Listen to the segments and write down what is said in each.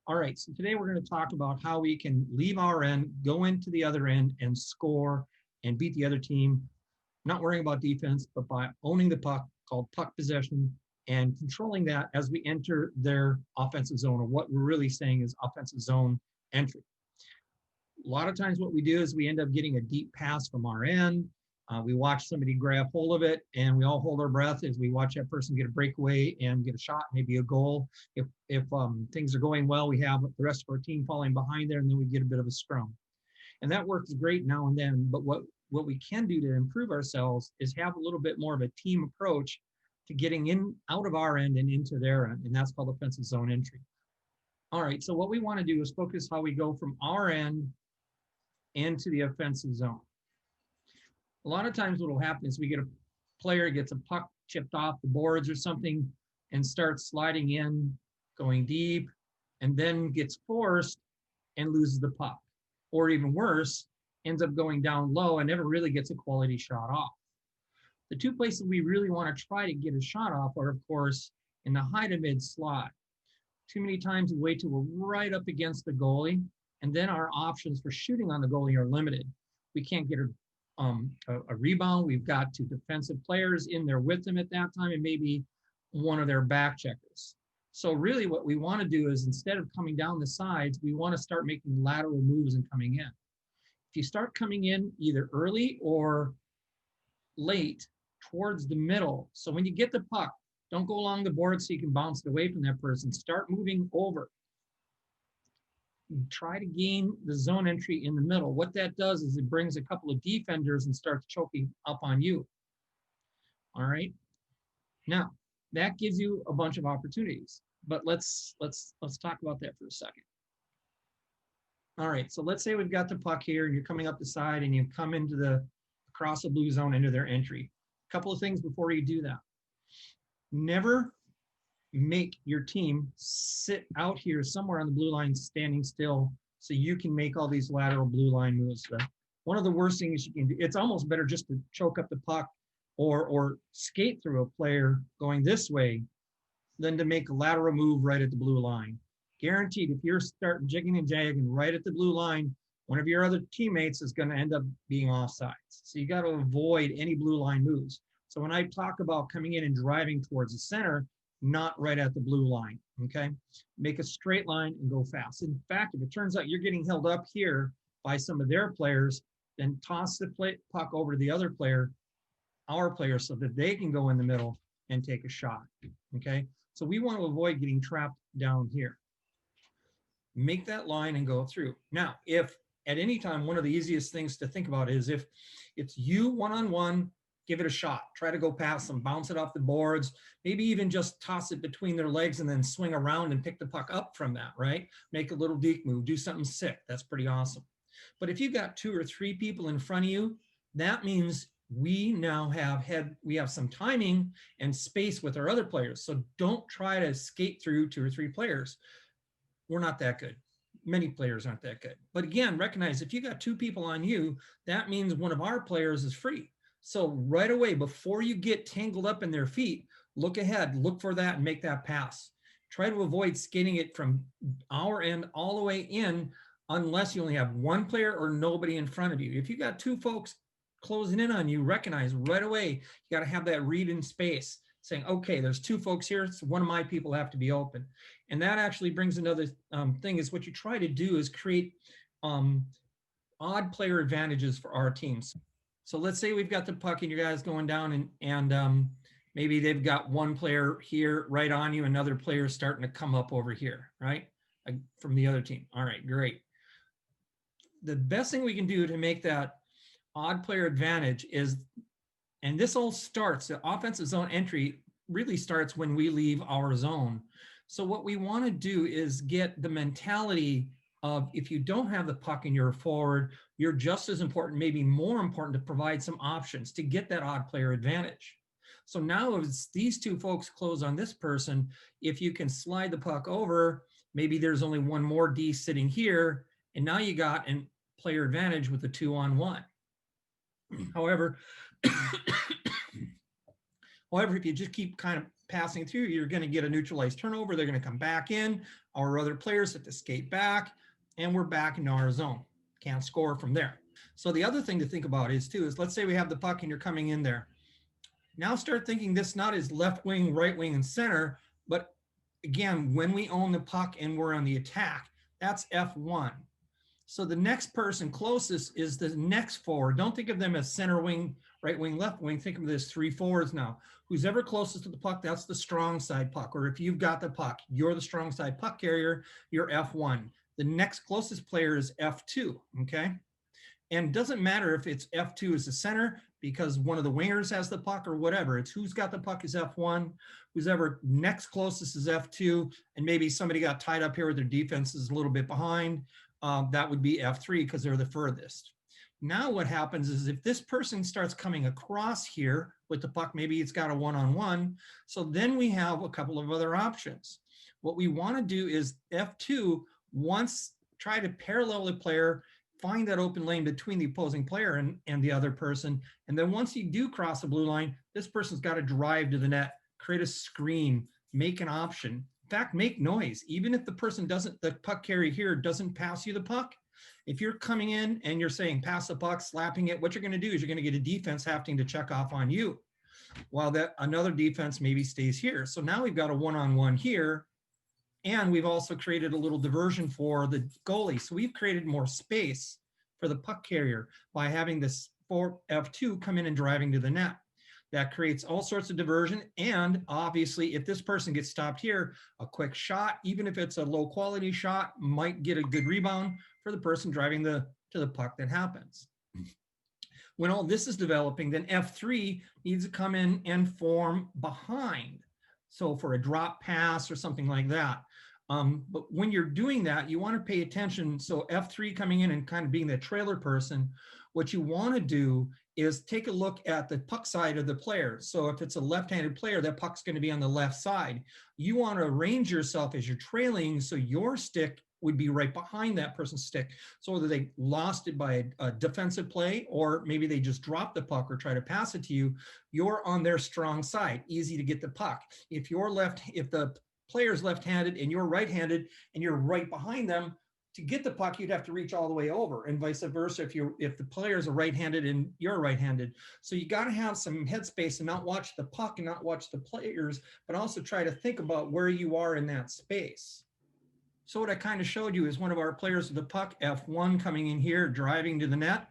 All right, so today we're going to talk about how we can leave our end, go into the other end, and score and beat the other team, not worrying about defense, but by owning the puck, called puck possession, and controlling that as we enter their offensive zone, or what we're really saying is offensive zone entry. A lot of times what we do is we end up getting a deep pass from our end. We watch somebody grab hold of it, and we all hold our breath as we watch that person get a breakaway and get a shot, maybe a goal. If things are going well, we have the rest of our team falling behind there, and then we get a bit of a scrum. And that works great now and then, but what we can do to improve ourselves is have a little bit more of a team approach to getting in out of our end and into their end, and that's called offensive zone entry. All right, so what we want to do is focus how we go from our end into the offensive zone. A lot of times what will happen is we get a player gets a puck chipped off the boards or something and starts sliding in, going deep, and then gets forced and loses the puck. Or even worse, ends up going down low and never really gets a quality shot off. The two places we really want to try to get a shot off are, of course, in the high to mid slot. Too many times we wait till we're right up against the goalie, and then our options for shooting on the goalie are limited. We can't get a rebound. We've got two defensive players in there with them at that time, and maybe one of their back checkers. So really what we want to do is, instead of coming down the sides, we want to start making lateral moves and coming in. If you start coming in either early or late towards the middle, so when you get the puck, don't go along the board so you can bounce it away from that person. Start moving over. Try to gain the zone entry in the middle. What that does is it brings a couple of defenders and starts choking up on you. All right. Now, that gives you a bunch of opportunities, but let's talk about that for a second. All right, so let's say we've got the puck here and you're coming up the side and you come into the across the blue zone into their entry. A couple of things before you do that. Never make your team sit out here somewhere on the blue line standing still so you can make all these lateral blue line moves. One of the worst things you can do, it's almost better just to choke up the puck or skate through a player going this way than to make a lateral move right at the blue line. Guaranteed, if you're starting jigging and jagging right at the blue line, one of your other teammates is going to end up being offsides. So you got to avoid any blue line moves. So when I talk about coming in and driving towards the center, not right at the blue line, okay? Make a straight line and go fast. In fact, if it turns out you're getting held up here by some of their players, then toss the puck over to the other player, our player, so that they can go in the middle and take a shot, okay? So we want to avoid getting trapped down here. Make that line and go through. Now, if at any time, one of the easiest things to think about is if it's you one-on-one, give it a shot. Try to go past them, bounce it off the boards, maybe even just toss it between their legs and then swing around and pick the puck up from that, right? Make a little deke move, do something sick. That's pretty awesome. But if you've got 2 or 3 people in front of you, that means we now have some timing and space with our other players. So don't try to skate through 2 or 3 players. We're not that good. Many players aren't that good. But again, recognize if you got 2 people on you, that means one of our players is free. So right away, before you get tangled up in their feet, look ahead, look for that and make that pass. Try to avoid skating it from our end all the way in unless you only have 1 player or nobody in front of you. If you got 2 folks closing in on you, recognize right away, you got to have that read in space saying, okay, there's 2 folks here, so one of my people have to be open. And that actually brings another thing is what you try to do is create odd player advantages for our teams. So let's say we've got the puck and you guys going down and maybe they've got 1 player here right on you, another player starting to come up over here, right? From the other team. All right, great. The best thing we can do to make that odd player advantage is, and this all starts, the offensive zone entry really starts when we leave our zone. So what we want to do is get the mentality of if you don't have the puck and you're forward, you're just as important, maybe more important, to provide some options to get that odd player advantage. So now if these 2 folks close on this person, if you can slide the puck over, maybe there's only 1 more D sitting here, and now you got a player advantage with the 2-on-1. However, if you just keep kind of passing through, you're going to get a neutralized turnover. They're going to come back in. Our other players have to skate back, and we're back into our zone. Can't score from there. So the other thing to think about is let's say we have the puck and you're coming in there. Now start thinking this not as left wing, right wing, and center, but again, when we own the puck and we're on the attack, that's F1. So the next person closest is the next forward. Don't think of them as center wing, right wing, left wing. Think of them as 3 forwards now. Who's ever closest to the puck, that's the strong side puck. Or if you've got the puck, you're the strong side puck carrier, you're F1. The next closest player is F2, okay? And doesn't matter if it's F2 as the center because one of the wingers has the puck or whatever. It's who's got the puck is F1, who's ever next closest is F2, and maybe somebody got tied up here with their defense is a little bit behind. That would be F3 because they're the furthest. Now what happens is if this person starts coming across here with the puck, maybe it's got a one-on-one. So then we have a couple of other options. What we want to do is F2 once try to parallel the player, find that open lane between the opposing player and the other person. And then once you do cross the blue line, this person's got to drive to the net, create a screen, make an option. In fact, make noise. Even if the person doesn't, the puck carrier here doesn't pass you the puck, if you're coming in and you're saying pass the puck, slapping it, what you're going to do is you're going to get a defense having to check off on you, while that another defense maybe stays here. So now we've got a one-on-one here, and we've also created a little diversion for the goalie. So we've created more space for the puck carrier by having this F2 come in and driving to the net. That creates all sorts of diversion. And obviously, if this person gets stopped here, a quick shot, even if it's a low quality shot, might get a good rebound for the person driving to the puck that happens. When all this is developing, then F3 needs to come in and form behind. So for a drop pass or something like that. But when you're doing that, you want to pay attention. So F3 coming in and kind of being the trailer person, what you want to do is take a look at the puck side of the player. So if it's a left-handed player, that puck's going to be on the left side. You want to arrange yourself as you're trailing so your stick would be right behind that person's stick. So whether they lost it by a defensive play or maybe they just dropped the puck or try to pass it to you, you're on their strong side, easy to get the puck. If the player's left-handed and you're right-handed and you're right behind them, to get the puck, you'd have to reach all the way over, and vice versa if the players are right-handed and you're right-handed. So you got to have some headspace and not watch the puck and not watch the players, but also try to think about where you are in that space. So what I kind of showed you is one of our players with the puck, F1 coming in here, driving to the net.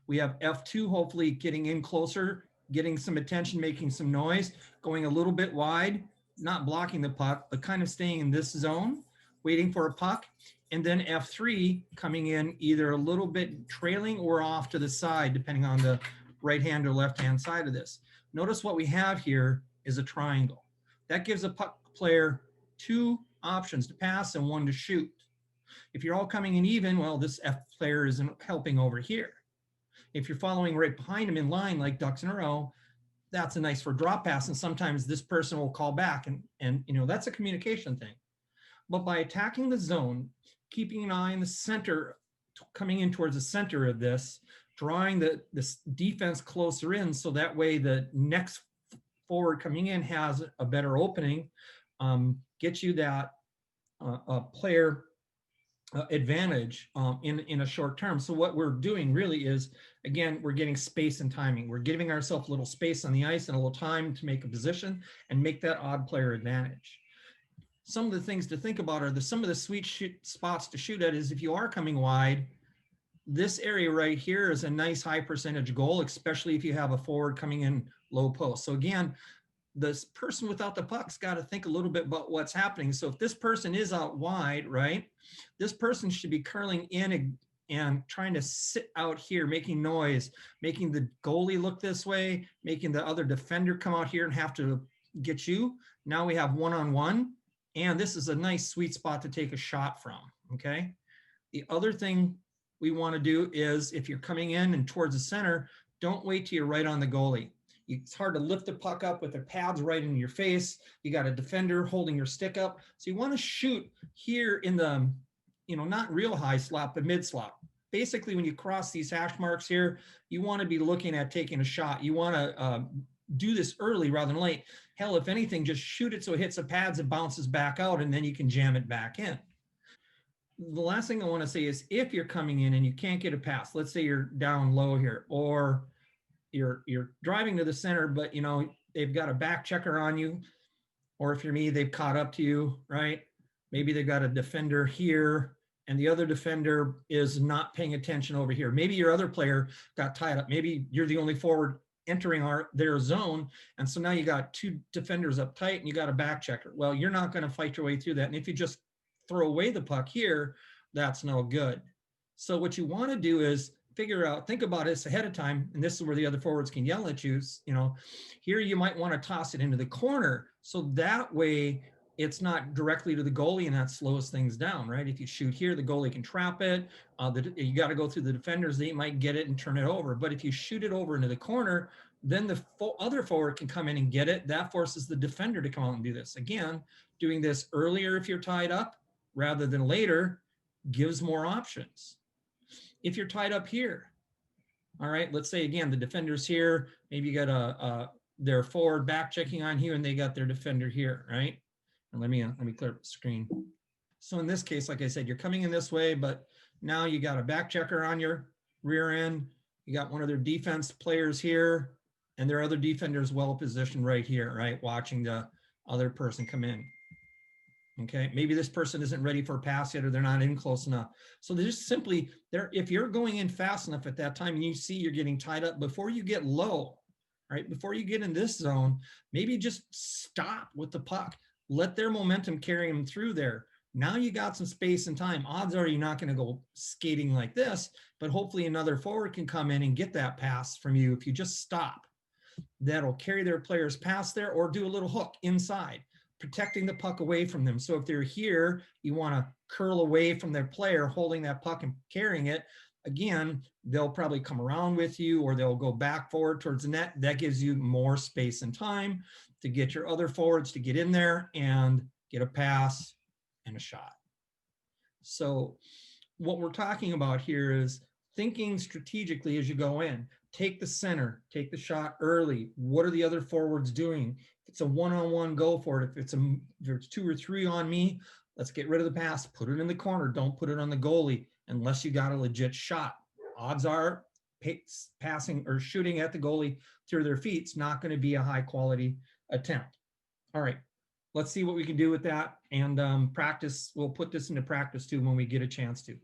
We have F2 hopefully getting in closer, getting some attention, making some noise, going a little bit wide, not blocking the puck, but kind of staying in this zone, waiting for a puck. And then F3 coming in either a little bit trailing or off to the side, depending on the right hand or left hand side of this. Notice what we have here is a triangle. That gives a puck player 2 options to pass and 1 to shoot. If you're all coming in even, well, this F player isn't helping over here. If you're following right behind him in line like ducks in a row, that's a nice for drop pass, and sometimes this person will call back, and you know, that's a communication thing. But by attacking the zone, keeping an eye in the center, coming in towards the center of this, drawing this defense closer in, so that way the next forward coming in has a better opening, get you that player advantage in a short term. So what we're doing really is, again, we're getting space and timing. We're giving ourselves a little space on the ice and a little time to make a position and make that odd player advantage. Some of the things to think about are some of the sweet spots to shoot at is if you are coming wide, this area right here is a nice high percentage goal, especially if you have a forward coming in low post. So again, this person without the puck's got to think a little bit about what's happening. So if this person is out wide, right, this person should be curling in and trying to sit out here, making noise, making the goalie look this way, making the other defender come out here and have to get you. Now we have one-on-one, and this is a nice sweet spot to take a shot from, okay? The other thing we want to do is if you're coming in and towards the center, don't wait till you're right on the goalie. It's hard to lift the puck up with the pads right in your face. You got a defender holding your stick up. So you want to shoot here in the, you know, not real high slot, but mid slot. Basically, when you cross these hash marks here, you want to be looking at taking a shot. You want to do this early rather than late. Hell, if anything, just shoot it so it hits the pads, it bounces back out, and then you can jam it back in. The last thing I want to say is if you're coming in and you can't get a pass, let's say you're down low here, or you're driving to the center, but you know they've got a back checker on you, or if you're me, they've caught up to you, right? Maybe they've got a defender here and the other defender is not paying attention over here. Maybe your other player got tied up. Maybe you're the only forward entering their zone. And so now you got two defenders up tight and you got a back checker. Well, you're not going to fight your way through that. And if you just throw away the puck here, that's no good. So what you want to do is figure out, think about this ahead of time, and this is where the other forwards can yell at you. You know, here you might want to toss it into the corner, so that way it's not directly to the goalie, and that slows things down, right? If you shoot here, the goalie can trap it. You got to go through the defenders; they might get it and turn it over. But if you shoot it over into the corner, then the other forward can come in and get it. That forces the defender to come out and do this. Again, doing this earlier if you're tied up rather than later gives more options. If you're tied up here, all right, let's say again, the defender's here, maybe you got their forward back checking on you and they got their defender here, right? And let me clear up the screen. So in this case, like I said, you're coming in this way, but now you got a back checker on your rear end. You got one of their defense players here and their other defenders well positioned right here, right? Watching the other person come in. Okay, maybe this person isn't ready for a pass yet, or they're not in close enough. So they're just simply there. If you're going in fast enough at that time and you see you're getting tied up before you get low, right? Before you get in this zone, maybe just stop with the puck. Let their momentum carry them through there. Now you got some space and time. Odds are you're not going to go skating like this, but hopefully another forward can come in and get that pass from you if you just stop. That'll carry their players past there, or do a little hook inside, protecting the puck away from them. So if they're here, you want to curl away from their player holding that puck and carrying it. Again, they'll probably come around with you, or they'll go back forward towards the net. That gives you more space and time to get your other forwards to get in there and get a pass and a shot. So what we're talking about here is thinking strategically as you go in. Take the center, take the shot early. What are the other forwards doing? If it's a one-on-one, go for it. If it's 2 or 3 on me, let's get rid of the pass. Put it in the corner. Don't put it on the goalie unless you got a legit shot. Odds are passing or shooting at the goalie through their feet is not going to be a high quality attempt. All right, let's see what we can do with that and practice. We'll put this into practice too when we get a chance to.